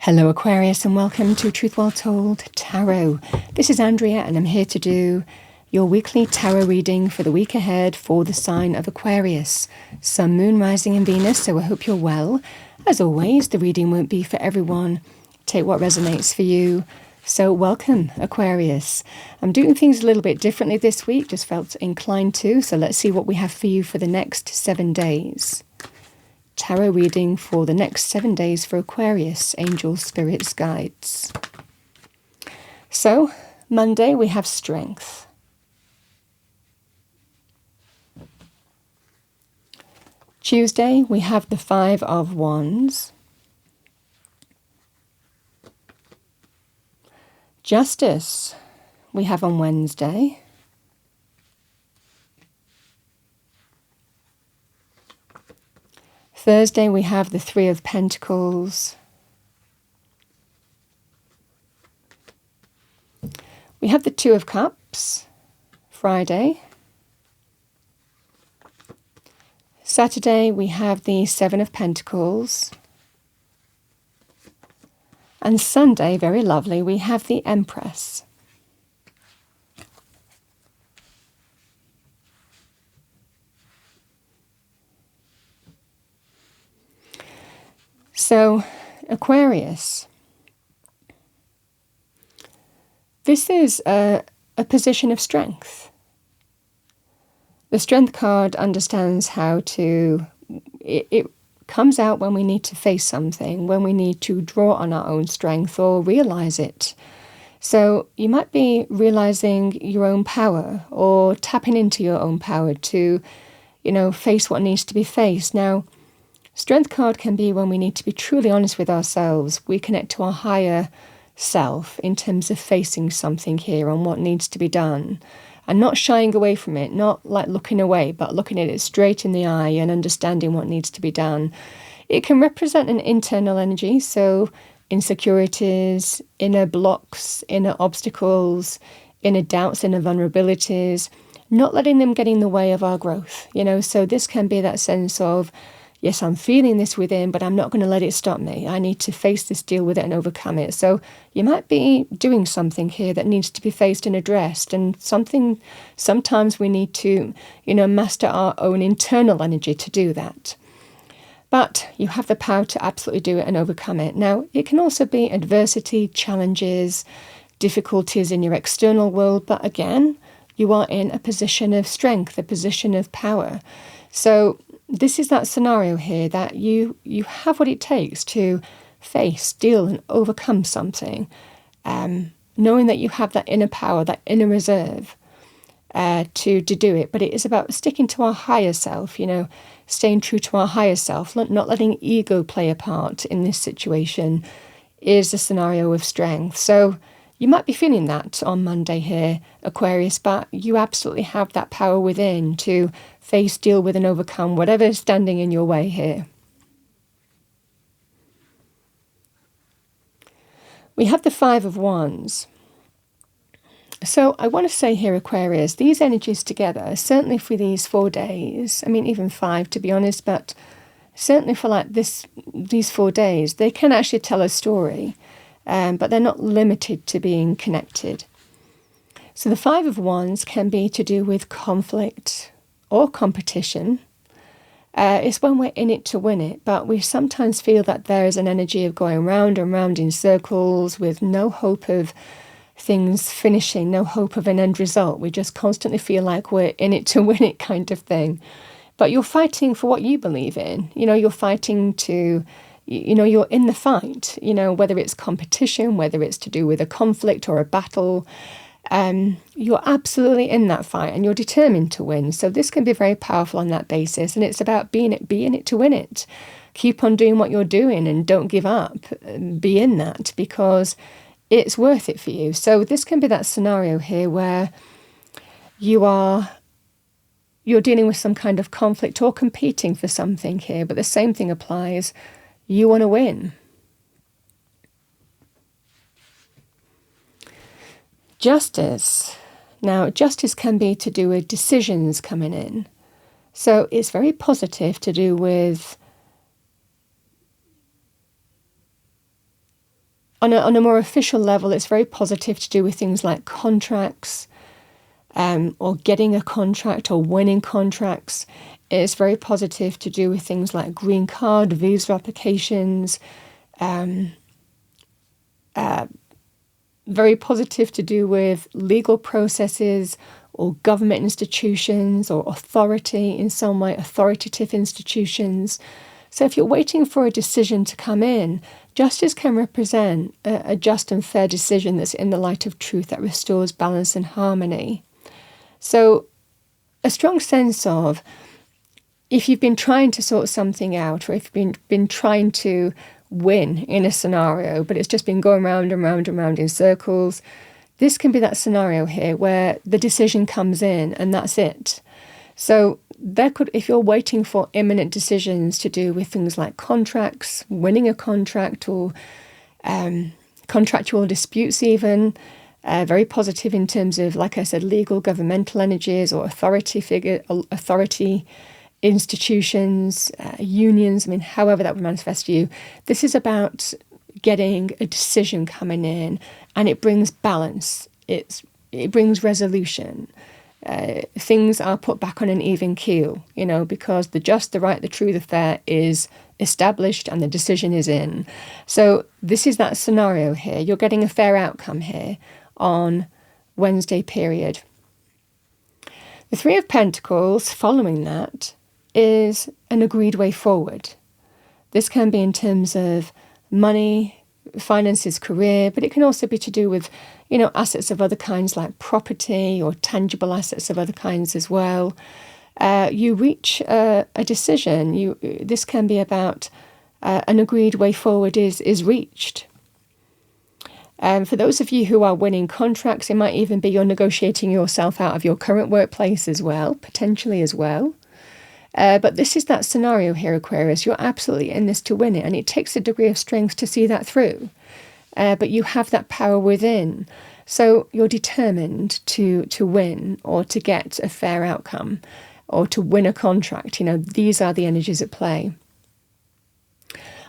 Hello Aquarius and welcome to Truth Well Told Tarot. This is Andrea and I'm here to do your weekly tarot reading for the week ahead for the sign of Aquarius. Sun, Moon, Rising and Venus, so I hope you're well. As always, the reading won't be for everyone. Take what resonates for you. So welcome Aquarius. I'm doing things a little bit differently this week, just felt inclined to, so let's see what we have for you for the next 7 days. Tarot reading for the next 7 days for Aquarius, angels, spirits, guides. So, Monday we have strength. Tuesday we have the 5 of Wands. Justice we have on Wednesday. Thursday we have the 3 of Pentacles. We have the 2 of Cups, Friday. Saturday we have the 7 of Pentacles. And Sunday, very lovely, we have the Empress. So, Aquarius, this is a position of strength. The Strength card understands how to, it comes out when we need to face something, when we need to draw on our own strength or realize it. So you might be realizing your own power or tapping into your own power to, face what needs to be faced. Now, Strength card can be when we need to be truly honest with ourselves. We connect to our higher self in terms of facing something here on what needs to be done and not shying away from it, not like looking away, but looking at it straight in the eye and understanding what needs to be done. It can represent an internal energy, so insecurities, inner blocks, inner obstacles, inner doubts, inner vulnerabilities, not letting them get in the way of our growth. So this can be that sense of, yes, I'm feeling this within, but I'm not going to let it stop me. I need to face this, deal with it, and overcome it. So you might be doing something here that needs to be faced and addressed, and sometimes we need to, master our own internal energy to do that. But you have the power to absolutely do it and overcome it. Now, it can also be adversity, challenges, difficulties in your external world, but again, you are in a position of strength, a position of power. So this is that scenario here that you have what it takes to face, deal and overcome something, knowing that you have that inner power, that inner reserve to do it. But it is about sticking to our higher self, staying true to our higher self, not letting ego play a part in this situation is a scenario of strength. So you might be feeling that on Monday here, Aquarius, but you absolutely have that power within to face, deal with and overcome whatever is standing in your way here. We have the 5 of Wands. So I want to say here, Aquarius, these energies together, certainly for these 4 days, even 5 to be honest, but certainly for these 4 days, they can actually tell a story. But they're not limited to being connected. So the 5 of Wands can be to do with conflict or competition. It's when we're in it to win it, but we sometimes feel that there is an energy of going round and round in circles with no hope of things finishing, no hope of an end result. We just constantly feel like we're in it to win it kind of thing. But you're fighting for what you believe in. You're fighting to... you're in the fight, whether it's competition, whether it's to do with a conflict or a battle, you're absolutely in that fight and you're determined to win. So this can be very powerful on that basis. And it's about being in it to win it. Keep on doing what you're doing and don't give up. Be in that because it's worth it for you. So this can be that scenario here where you're dealing with some kind of conflict or competing for something here. But the same thing applies. You want to win. Justice. Now, justice can be to do with decisions coming in. So it's very positive to do with on a more official level, it's very positive to do with things like contracts, or getting a contract or winning contracts. It's very positive to do with things like green card, visa applications, very positive to do with legal processes or government institutions or authority in some way, authoritative institutions. So if you're waiting for a decision to come in, justice can represent a just and fair decision that's in the light of truth, that restores balance and harmony. So a strong sense of, if you've been trying to sort something out, or if you've been trying to win in a scenario, but it's just been going round and round and round in circles, this can be that scenario here where the decision comes in and that's it. So if you're waiting for imminent decisions to do with things like contracts, winning a contract, or contractual disputes even, very positive in terms of, like I said, legal, governmental energies, or authority institutions, unions, however that would manifest you. This is about getting a decision coming in, and it brings balance. It brings resolution. Things are put back on an even keel, because the just, the right, the true, the fair is established and the decision is in. So this is that scenario here. You're getting a fair outcome here on Wednesday period. The Three of Pentacles, following that, is an agreed way forward. This can be in terms of money, finances, career, but it can also be to do with, assets of other kinds like property or tangible assets of other kinds as well. You reach a decision. This can be about an agreed way forward is reached. For those of you who are winning contracts, it might even be you're negotiating yourself out of your current workplace as well, potentially as well. But this is that scenario here, Aquarius. You're absolutely in this to win it, and it takes a degree of strength to see that through. But you have that power within. So you're determined to win, or to get a fair outcome, or to win a contract. These are the energies at play.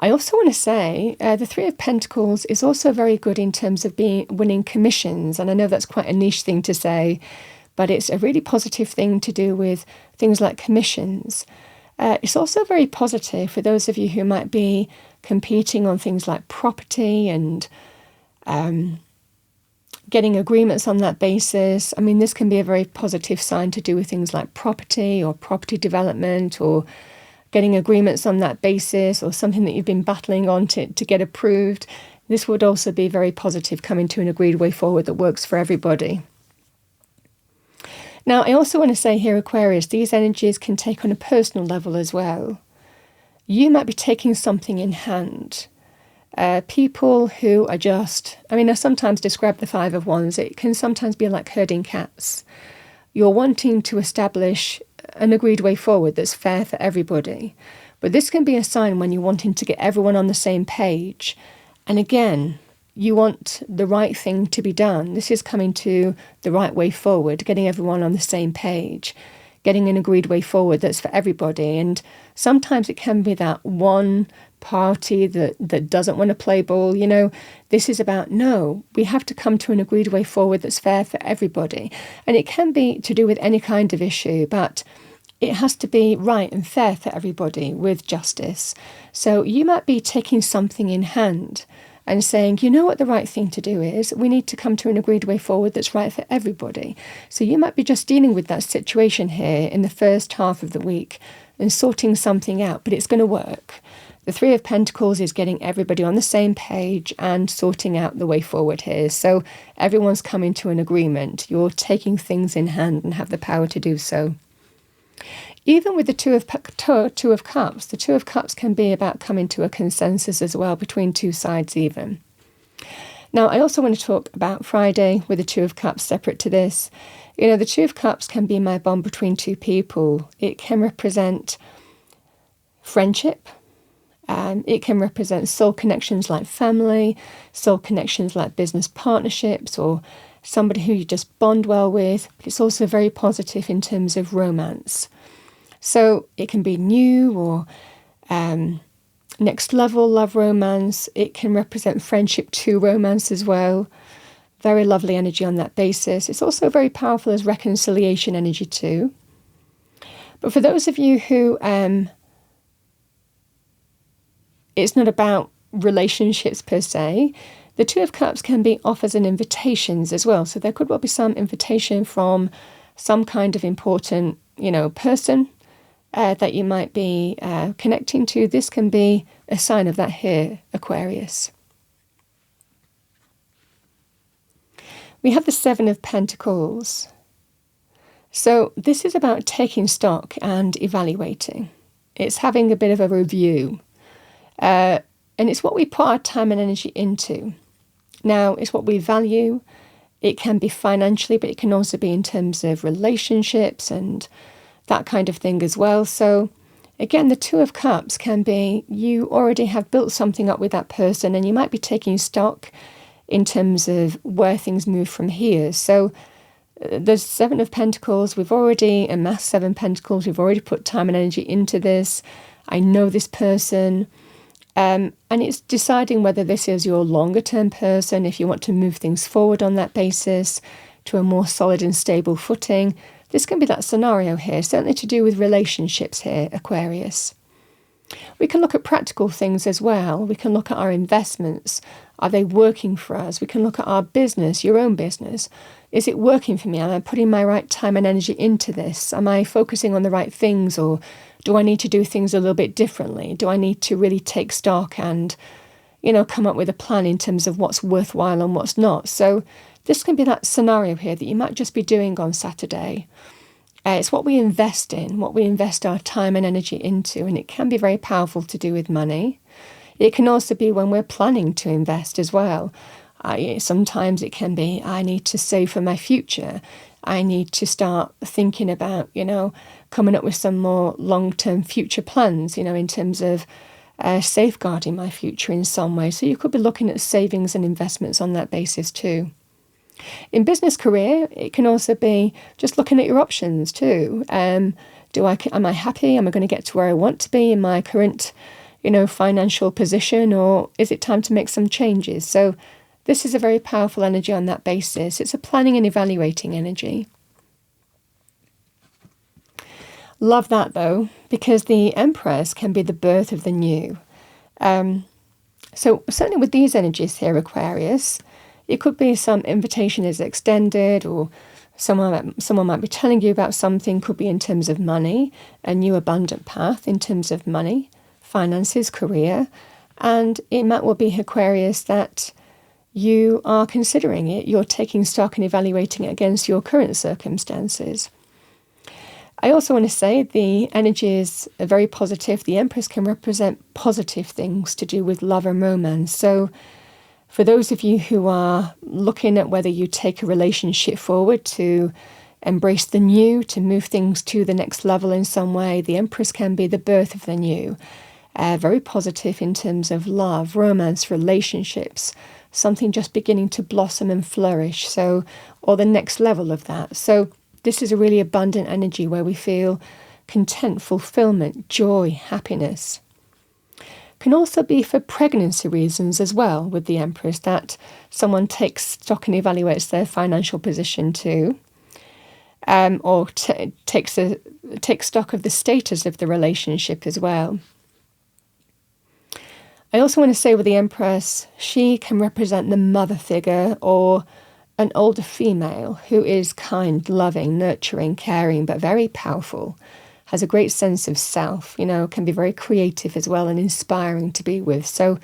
I also want to say the Three of Pentacles is also very good in terms of winning commissions. And I know that's quite a niche thing to say, but it's a really positive thing to do with things like commissions. It's also very positive for those of you who might be competing on things like property and getting agreements on that basis. This can be a very positive sign to do with things like property or property development, or getting agreements on that basis, or something that you've been battling on to get approved. This would also be very positive, coming to an agreed way forward that works for everybody. Now, I also want to say here, Aquarius, these energies can take on a personal level as well. You might be taking something in hand. People who are just, I sometimes describe the Five of Wands. It can sometimes be like herding cats. You're wanting to establish an agreed way forward that's fair for everybody. But this can be a sign when you're wanting to get everyone on the same page. And again, you want the right thing to be done. This is coming to the right way forward, getting everyone on the same page, getting an agreed way forward that's for everybody. And sometimes it can be that one party that doesn't want to play ball. This is about, no, we have to come to an agreed way forward that's fair for everybody. And it can be to do with any kind of issue, but it has to be right and fair for everybody with justice. So you might be taking something in hand and saying, what the right thing to do is? We need to come to an agreed way forward that's right for everybody. So you might be just dealing with that situation here in the first half of the week and sorting something out, but it's going to work. The Three of Pentacles is getting everybody on the same page and sorting out the way forward here. So everyone's coming to an agreement. You're taking things in hand and have the power to do so. Even with the Two of Cups, the Two of Cups can be about coming to a consensus as well between two sides even. Now, I also want to talk about Friday with the Two of Cups separate to this. The Two of Cups can be my bond between two people. It can represent friendship. It can represent soul connections like family, soul connections like business partnerships, or somebody who you just bond well with. But it's also very positive in terms of romance. So it can be new or next level, love, romance. It can represent friendship to romance as well. Very lovely energy on that basis. It's also very powerful as reconciliation energy too. But for those of you who it's not about relationships per se, the Two of Cups can be offers and invitations as well. So there could well be some invitation from some kind of important, person that you might be connecting to. This can be a sign of that here, Aquarius. We have the Seven of Pentacles. So this is about taking stock and evaluating. It's having a bit of a review. And it's what we put our time and energy into. Now, it's what we value. It can be financially, but it can also be in terms of relationships and that kind of thing as well. So again, the Two of Cups can be you already have built something up with that person, and you might be taking stock in terms of where things move from here. So the Seven of Pentacles, we've already amassed 7 Pentacles. We've already put time and energy into this. I know this person. And it's deciding whether this is your longer term person, if you want to move things forward on that basis to a more solid and stable footing. This can be that scenario here, certainly to do with relationships here, Aquarius. We can look at practical things as well. We can look at our investments. Are they working for us? We can look at our business, your own business. Is it working for me? Am I putting my right time and energy into this? Am I focusing on the right things, or do I need to do things a little bit differently? Do I need to really take stock and, come up with a plan in terms of what's worthwhile and what's not? So this can be that scenario here that you might just be doing on Saturday. It's what we invest in, what we invest our time and energy into, and it can be very powerful to do with money. It can also be when we're planning to invest as well. Sometimes it can be, I need to save for my future. I need to start thinking about, coming up with some more long-term future plans, in terms of safeguarding my future in some way. So you could be looking at savings and investments on that basis too. In business career, it can also be just looking at your options too. Am I happy? Am I going to get to where I want to be in my current, financial position, or is it time to make some changes? So this is a very powerful energy on that basis. It's a planning and evaluating energy. Love that though, because the Empress can be the birth of the new. So certainly with these energies here, Aquarius, it could be some invitation is extended, or someone might be telling you about something. Could be in terms of money, a new abundant path in terms of money, finances, career. And it might well be, Aquarius, that you are considering it. You're taking stock and evaluating it against your current circumstances. I also want to say the energies are very positive. The Empress can represent positive things to do with love and romance. So for those of you who are looking at whether you take a relationship forward to embrace the new, to move things to the next level in some way, the Empress can be the birth of the new. Very positive in terms of love, romance, relationships, something just beginning to blossom and flourish. So, or the next level of that. So this is a really abundant energy where we feel content, fulfillment, joy, happiness. Can also be for pregnancy reasons as well with the Empress, that someone takes stock and evaluates their financial position too, or takes stock of the status of the relationship as well. I also want to say with the Empress, she can represent the mother figure or an older female who is kind, loving, nurturing, caring, but very powerful. Has a great sense of self, can be very creative as well and inspiring to be with. So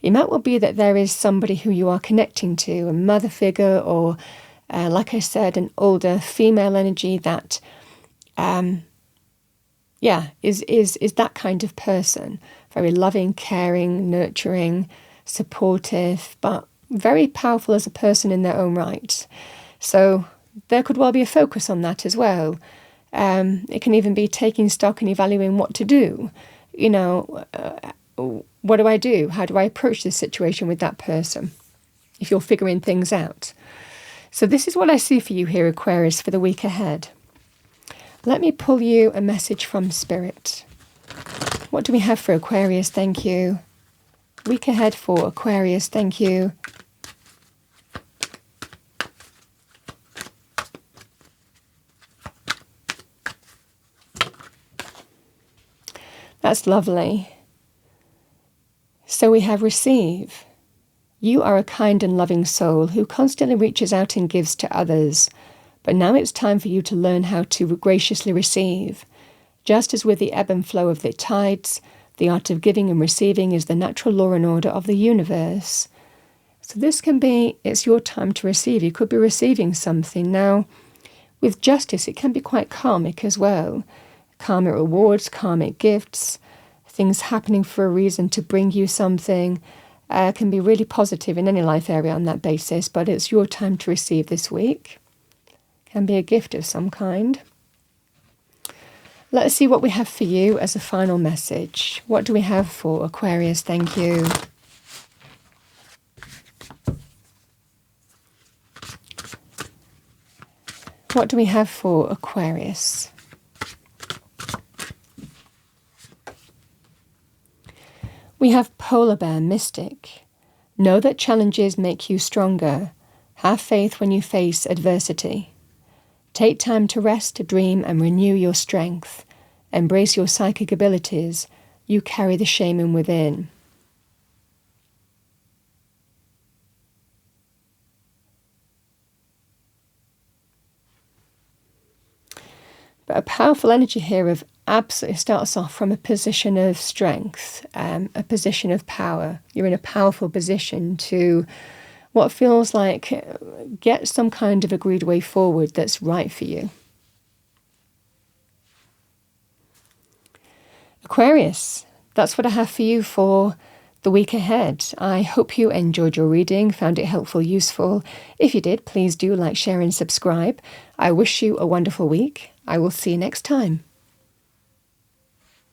it might well be that there is somebody who you are connecting to, a mother figure, or like I said, an older female energy that, is that kind of person. Very loving, caring, nurturing, supportive, but very powerful as a person in their own right. So there could well be a focus on that as well. It can even be taking stock and evaluating what to do. What do I do? How do I approach this situation with that person? If you're figuring things out. So this is what I see for you here, Aquarius, for the week ahead. Let me pull you a message from Spirit. What do we have for Aquarius? Thank you. Week ahead for Aquarius. Thank you. That's lovely. So we have receive. You are a kind and loving soul who constantly reaches out and gives to others. But now it's time for you to learn how to graciously receive. Just as with the ebb and flow of the tides, the art of giving and receiving is the natural law and order of the universe. So this can be, it's your time to receive. You could be receiving something. Now, with justice, it can be quite karmic as well. Karmic rewards, karmic gifts, things happening for a reason to bring you something. Can be really positive in any life area on that basis, but it's your time to receive this week. Can be a gift of some kind. Let's see what we have for you as a final message. What do we have for Aquarius? Thank you. What do we have for Aquarius? We have Polar Bear Mystic. Know that challenges make you stronger. Have faith when you face adversity. Take time to rest, dream, and renew your strength. Embrace your psychic abilities. You carry the shaman within. But a powerful energy here of absolutely starts off from a position of strength, a position of power. You're in a powerful position to what feels like get some kind of agreed way forward that's right for you. Aquarius, that's what I have for you for the week ahead. I hope you enjoyed your reading, found it helpful, useful. If you did, please do like, share and subscribe. I wish you a wonderful week. I will see you next time.